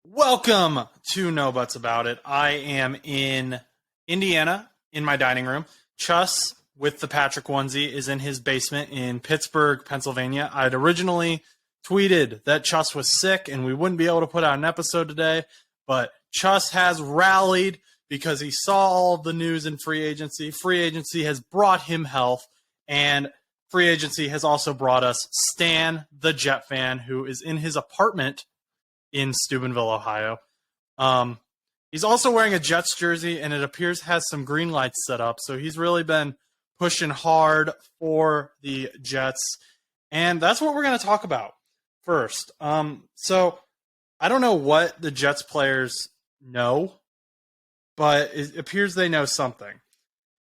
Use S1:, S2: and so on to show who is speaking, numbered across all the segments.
S1: Welcome to No Buts About It. I am in Indiana in my dining room. Chus, with the Patrick onesie, is in his basement in Pittsburgh, Pennsylvania. I'd originally tweeted that Chus was sick and we wouldn't be able to put out an episode today, but Chus has rallied because he saw all of the news in free agency. Free agency has brought him health, and free agency has also brought us Stan, the Jet fan, who is in his apartment in Steubenville, Ohio. He's also wearing a Jets jersey, and it appears has some green lights set up, so he's really been pushing hard for the Jets, and that's what we're going to talk about first. So I don't know what the Jets players know, but it appears they know something.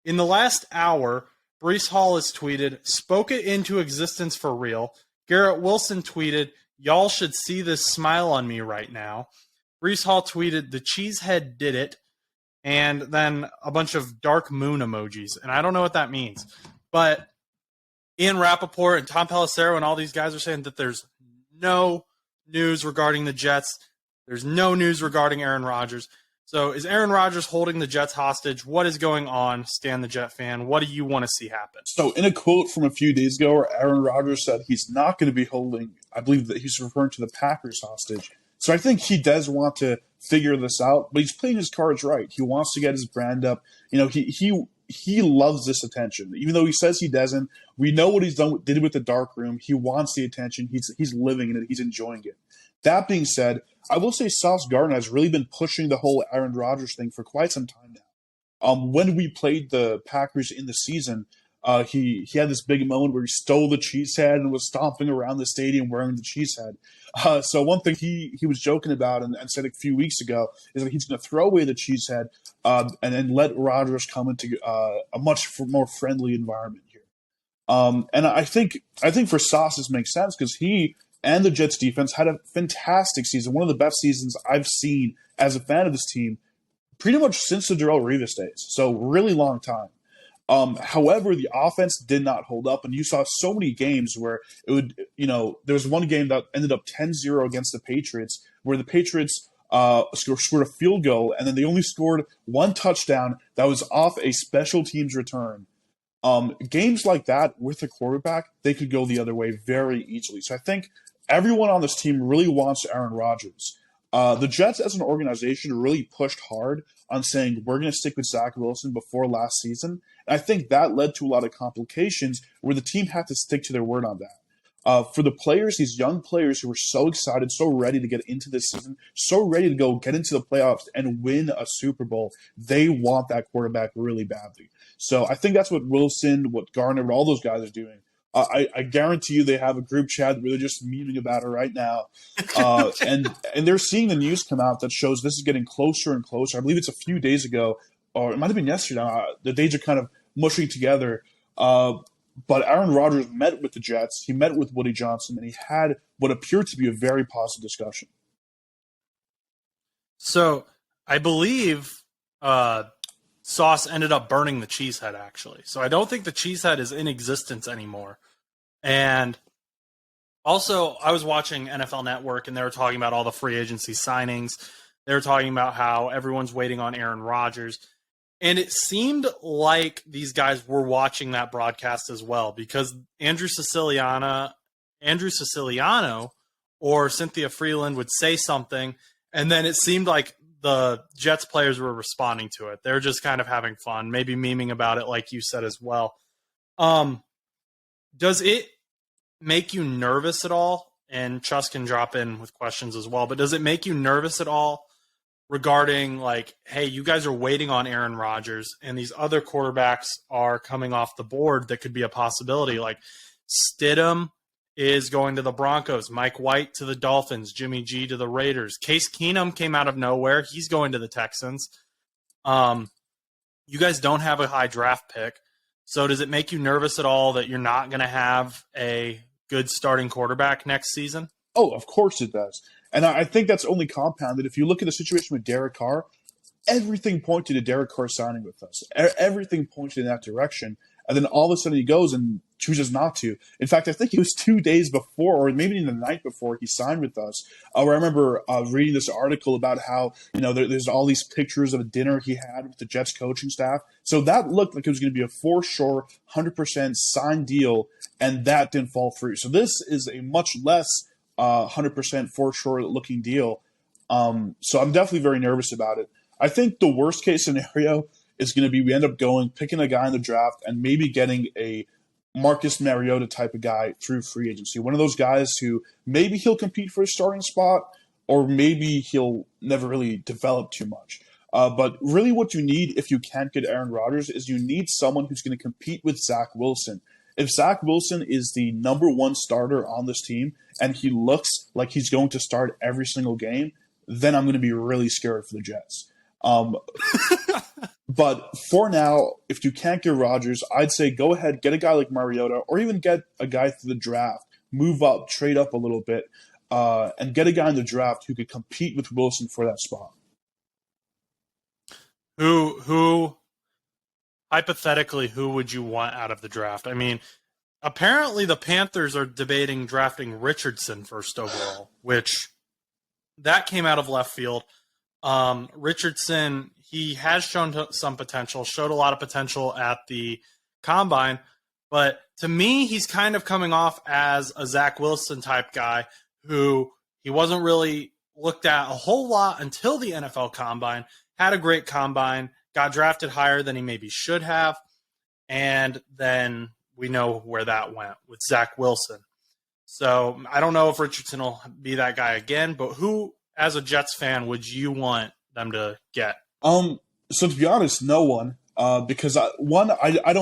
S1: In the last hour, Breece Hall has tweeted, "Spoke it into existence for real." Garrett Wilson tweeted, "Y'all should see this smile on me right now." Breece Hall tweeted, "The cheesehead did it," and then a bunch of dark moon emojis. And I don't know what that means. But Ian Rappaport and Tom Pelissero and all these guys are saying that there's no news regarding the Jets. There's no news regarding Aaron Rodgers. So is Aaron Rodgers holding the Jets hostage? What is going on, Stan the Jet fan? What do you want to see happen?
S2: So in a quote from a few days ago where Aaron Rodgers said he's not going to be holding, I believe that he's referring to the Packers hostage. So I think he does want to figure this out, but he's playing his cards right. He wants to get his brand up. You know, he loves this attention. Even though he says he doesn't, we know what did with the dark room. He wants the attention. He's living in it. He's enjoying it. That being said, I will say Sauce Gardner has really been pushing the whole Aaron Rodgers thing for quite some time now. When we played the Packers in the season, he had this big moment where he stole the cheese head and was stomping around the stadium wearing the cheese head. So one thing he was joking about and said a few weeks ago is that he's going to throw away the cheese head and then let Rodgers come into a much more friendly environment here. And I think for Sauce this makes sense because he and the Jets defense had a fantastic season, one of the best seasons I've seen as a fan of this team pretty much since the Darrelle Revis days. So really long time. However, the offense did not hold up, and you saw so many games where it would, there was one game that ended up 10-0 against the Patriots, where the Patriots scored a field goal, and then they only scored one touchdown that was off a special teams return. Games like that with the quarterback, they could go the other way very easily. So I think everyone on this team really wants Aaron Rodgers. The Jets as an organization really pushed hard on saying we're going to stick with Zach Wilson before last season. And I think that led to a lot of complications where the team had to stick to their word on that. For the players, these young players who were so excited, so ready to get into this season, so ready to go get into the playoffs and win a Super Bowl, they want that quarterback really badly. So I think that's what Wilson, what Garner, what all those guys are doing. I guarantee you they have a group chat where they're just memeing about it right now. And they're seeing the news come out that shows this is getting closer and closer. I believe it's a few days ago, or it might have been yesterday. The days are kind of mushing together. But Aaron Rodgers met with the Jets. He met with Woody Johnson, and he had what appeared to be a very positive discussion.
S1: So I believe Sauce ended up burning the cheesehead, actually. So I don't think the cheesehead is in existence anymore. And also, I was watching NFL Network, and they were talking about all the free agency signings. They were talking about how everyone's waiting on Aaron Rodgers. And it seemed like these guys were watching that broadcast as well, because Andrew Siciliano or Cynthia Freeland would say something, and then it seemed like the Jets players were responding to it. They're just kind of having fun, maybe memeing about it, like you said as well. Does it make you nervous at all? And Chus can drop in with questions as well, but does it make you nervous at all regarding, like, hey, you guys are waiting on Aaron Rodgers and these other quarterbacks are coming off the board that could be a possibility? Like Stidham is going to the Broncos, Mike White to the Dolphins, Jimmy G to the Raiders. Case Keenum came out of nowhere. He's going to the Texans. You guys don't have a high draft pick. So does it make you nervous at all that you're not going to have a good starting quarterback next season?
S2: Oh, of course it does. And I think that's only compounded. If you look at the situation with Derek Carr, everything pointed to Derek Carr signing with us. Everything pointed in that direction. And then all of a sudden he goes and chooses not to. In fact, I think it was 2 days before, or maybe even the night before he signed with us, where I remember reading this article about how, there's all these pictures of a dinner he had with the Jets coaching staff. So that looked like it was going to be a for sure 100% signed deal, and that didn't fall through. So this is a much less 100% for sure looking deal. So I'm definitely very nervous about it. I think the worst case scenario is going to be we end up picking a guy in the draft and maybe getting a Marcus Mariota type of guy through free agency. One of those guys who maybe he'll compete for a starting spot, or maybe he'll never really develop too much. But really what you need if you can't get Aaron Rodgers is you need someone who's going to compete with Zach Wilson. If Zach Wilson is the number one starter on this team and he looks like he's going to start every single game, then I'm going to be really scared for the Jets. But for now, if you can't get Rodgers, I'd say go ahead, get a guy like Mariota, or even get a guy through the draft, move up, trade up a little bit, and get a guy in the draft who could compete with Wilson for that spot.
S1: Who hypothetically, who would you want out of the draft? I mean, apparently the Panthers are debating drafting Richardson first overall, which that came out of left field. Richardson, he has shown some potential, showed a lot of potential at the combine, but to me, he's kind of coming off as a Zach Wilson type guy who he wasn't really looked at a whole lot until the NFL combine, had a great combine, got drafted higher than he maybe should have, and then we know where that went with Zach Wilson. So I don't know if Richardson will be that guy again, but who, as a Jets fan, would you want them to get?
S2: So to be honest, no one. Because I don't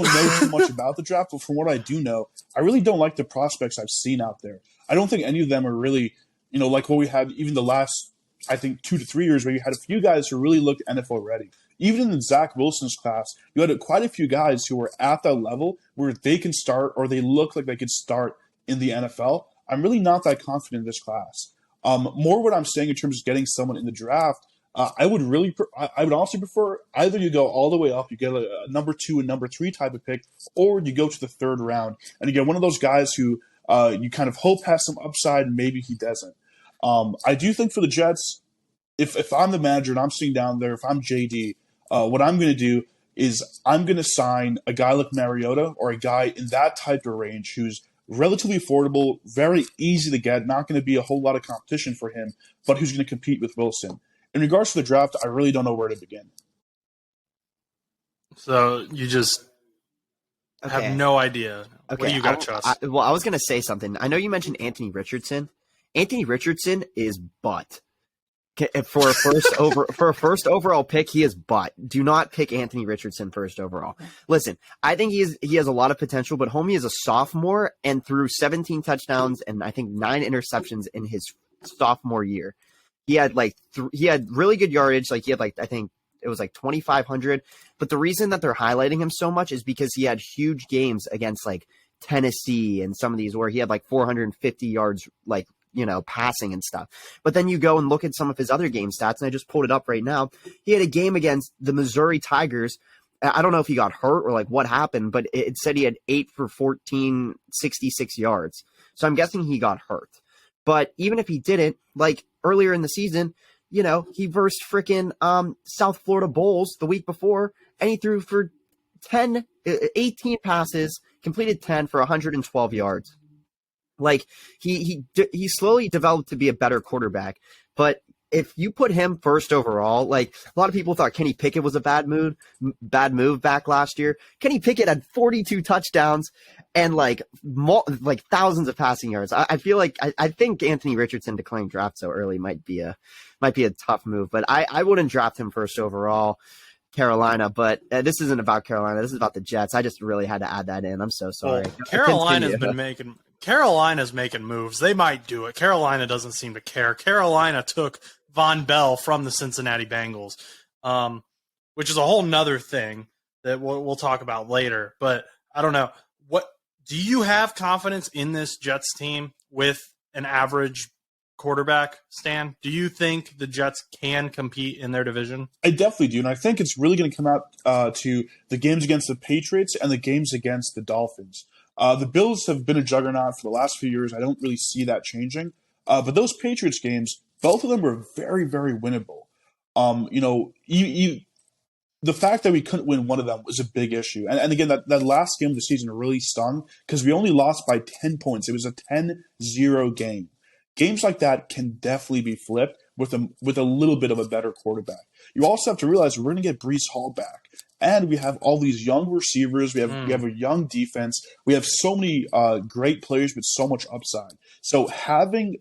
S2: know too much about the draft, but from what I do know, I really don't like the prospects I've seen out there. I don't think any of them are really, like what we had even the last, I think, 2 to 3 years, where you had a few guys who really looked NFL ready. Even in Zach Wilson's class, you had quite a few guys who were at that level where they can start, or they look like they could start in the NFL. I'm really not that confident in this class. More what I'm saying in terms of getting someone in the draft, I would honestly prefer either you go all the way up, you get a number 2 and number 3 type of pick, or you go to the 3rd round and you get one of those guys who you kind of hope has some upside and maybe he doesn't. I do think for the Jets, if I'm the manager and I'm sitting down there, if I'm JD, what I'm going to do is I'm going to sign a guy like Mariota or a guy in that type of range who's relatively affordable, very easy to get, not going to be a whole lot of competition for him, but who's going to compete with Wilson. In regards to the draft, I really don't know where to begin.
S1: So you just have no idea.
S3: Okay.
S1: What do you got, Chus?
S3: I was going to say something. I know you mentioned Anthony Richardson. Anthony Richardson is butt. For a first overall pick, he is butt. Do not pick Anthony Richardson first overall. Listen, I think he has a lot of potential, but homie is a sophomore and threw 17 touchdowns and I think 9 interceptions in his sophomore year. He had he had really good yardage. He had I think it was 2,500. But the reason that they're highlighting him so much is because he had huge games against Tennessee and some of these where he had 450 yards passing and stuff. But then you go and look at some of his other game stats, and I just pulled it up right now. He had a game against the Missouri Tigers. I don't know if he got hurt or what happened, but it said he had 8 for 14, 66 yards. So I'm guessing he got hurt. But even if he didn't, earlier in the season, he versed freaking South Florida Bulls the week before, and he threw for 18 passes, completed 10 for 112 yards. He slowly developed to be a better quarterback, but if you put him first overall, a lot of people thought Kenny Pickett was a bad move back last year. Kenny Pickett had 42 touchdowns and thousands of passing yards. I feel I think Anthony Richardson declaring draft so early might be a tough move, but I wouldn't draft him first overall. Carolina, but this isn't about Carolina. This is about the Jets. I just really had to add that in. I'm so sorry.
S1: Well, Carolina's making moves. They might do it. Carolina doesn't seem to care. Carolina took Von Bell from the Cincinnati Bengals, which is a whole nother thing that we'll talk about later. But I don't know. What do you have confidence in this Jets team with an average quarterback, Stan? Do you think the Jets can compete in their division?
S2: I definitely do, and I think it's really going to come out to the games against the Patriots and the games against the Dolphins. The Bills have been a juggernaut for the last few years. I don't really see that changing. But those Patriots games, both of them were very, very winnable. The fact that we couldn't win one of them was a big issue. And again, that last game of the season really stung because we only lost by 10 points. It was a 10-0 game. Games like that can definitely be flipped with a little bit of a better quarterback. You also have to realize we're going to get Breece Hall back. And we have all these young receivers. We have a young defense. We have so many great players with so much upside. So having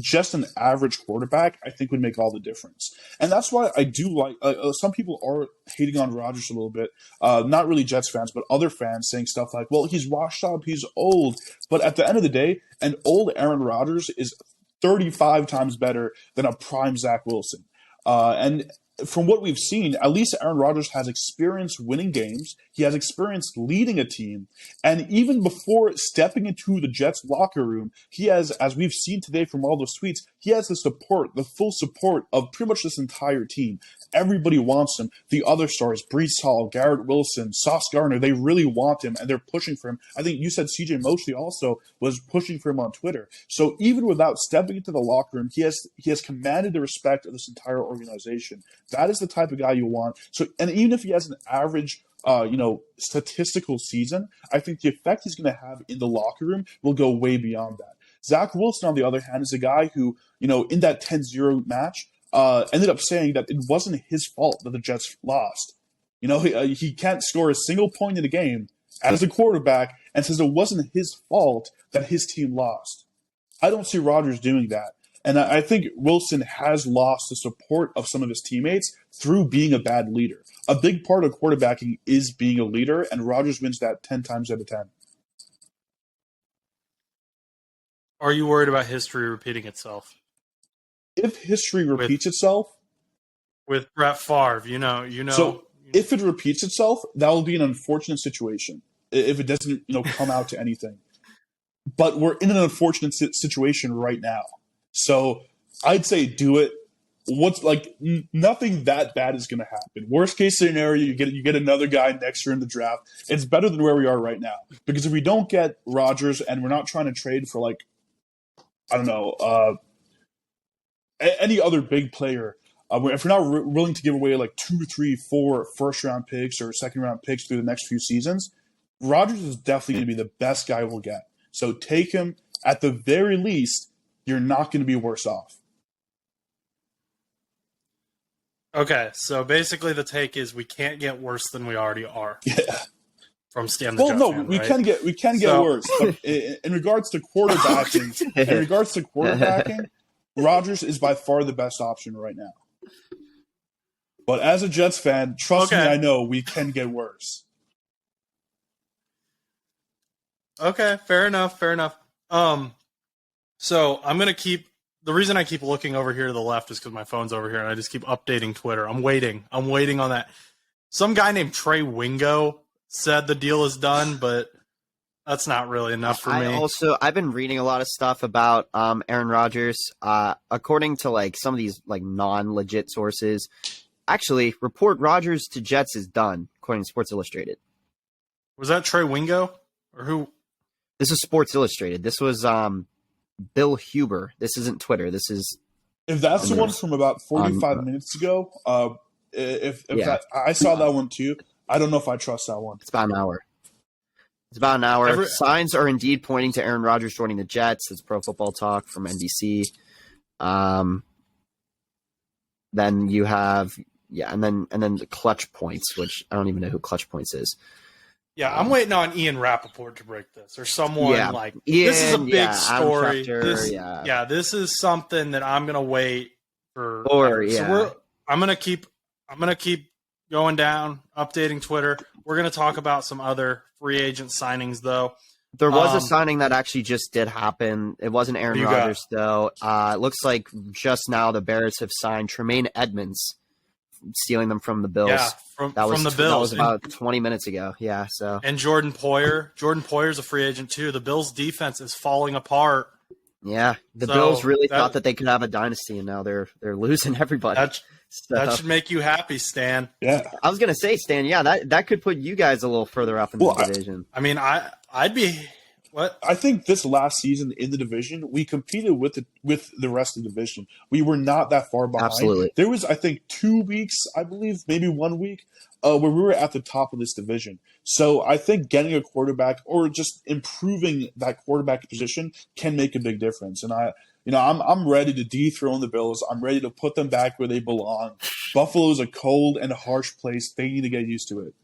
S2: just an average quarterback, I think, would make all the difference. And that's why I do like some people are hating on Rodgers a little bit. Not really Jets fans, but other fans saying stuff like, well, he's washed up, he's old. But at the end of the day, an old Aaron Rodgers is 35 times better than a prime Zach Wilson. And from what we've seen, at least Aaron Rodgers has experience winning games. He has experience leading a team. And even before stepping into the Jets locker room, he has, as we've seen today from all those tweets, he has the full support of pretty much this entire team. Everybody wants him. The other stars, Breece Hall, Garrett Wilson, Sauce Gardner, they really want him, and they're pushing for him. I think you said CJ Mosley also was pushing for him on Twitter. So even without stepping into the locker room, he has commanded the respect of this entire organization. That is the type of guy you want. So, and even if he has an average statistical season, I think the effect he's going to have in the locker room will go way beyond that. Zach Wilson, on the other hand, is a guy who, in that 10-0 match, ended up saying that it wasn't his fault that the Jets lost. He can't score a single point in a game as a quarterback and says it wasn't his fault that his team lost. I don't see Rodgers doing that. And I think Wilson has lost the support of some of his teammates through being a bad leader. A big part of quarterbacking is being a leader, and Rodgers wins that 10 times out of 10.
S1: Are you worried about history repeating itself?
S2: If history repeats itself
S1: with Brett Favre,
S2: So if it repeats itself, that will be an unfortunate situation. If it doesn't, come out to anything. But we're in an unfortunate situation right now. So I'd say do it. Nothing that bad is going to happen. Worst case scenario, you get another guy next year in the draft. It's better than where we are right now. Because if we don't get Rodgers and we're not trying to trade for any other big player, if we're not willing to give away 2, 3, 4 first-round picks or second-round picks through the next few seasons, Rodgers is definitely going to be the best guy we'll get. So take him. At the very least, you're not going to be worse off.
S1: Okay, so basically the take is we can't get worse than we already are.
S2: Yeah.
S1: From Stan the Jet fan,
S2: we
S1: right?
S2: can get worse. But in regards to quarterbacking, Rodgers is by far the best option right now. But as a Jets fan, trust me, I know we can get worse.
S1: Okay, fair enough. So I'm gonna the reason I keep looking over here to the left is because my phone's over here and I just keep updating Twitter. I'm waiting on that. Some guy named Trey Wingo said the deal is done, but that's not really enough for me.
S3: I've been reading a lot of stuff about Aaron Rodgers. According to some of these non-legit sources, actually, report Rodgers to Jets is done, according to Sports Illustrated.
S1: Was that Trey Wingo or who?
S3: This is Sports Illustrated. This was Bill Huber. This isn't Twitter. This is.
S2: If that's the one from about 45 minutes ago, I saw that one too. I don't know if I trust that one.
S3: It's about an hour. Signs are indeed pointing to Aaron Rodgers joining the Jets. It's Pro Football Talk from NBC. Then you have and then the Clutch Points, which I don't even know who Clutch Points is.
S1: Yeah, I'm waiting on Ian Rappaport to break this, or someone this is a big story. This is something that I'm gonna wait for. So I'm gonna keep going down, updating Twitter. We're gonna talk about some other free agent signings, though.
S3: There was a signing that actually just did happen. It wasn't Aaron Rodgers, though. It looks like just now the Bears have signed Tremaine Edmonds, stealing them from the Bills. Yeah, from the Bills. That was about 20 minutes ago. Yeah, so.
S1: And Jordan Poyer. Jordan Poyer's a free agent, too. The Bills' defense is falling apart.
S3: Yeah, the Bills really thought that they could have a dynasty, and now they're losing everybody.
S1: That should make you happy, Stan.
S2: Yeah,
S3: I was gonna say, Stan. Yeah, that could put you guys a little further up in the division.
S1: I I'd be what?
S2: I think this last season in the division, we competed with the rest of the division. We were not that far behind.
S3: Absolutely.
S2: There was, I think, 2 weeks, I believe, maybe 1 week, where we were at the top of this division. So I think getting a quarterback or just improving that quarterback position can make a big difference. And I'm ready to dethrone the Bills. I'm ready to put them back where they belong. Buffalo's a cold and harsh place. They need to get used to it.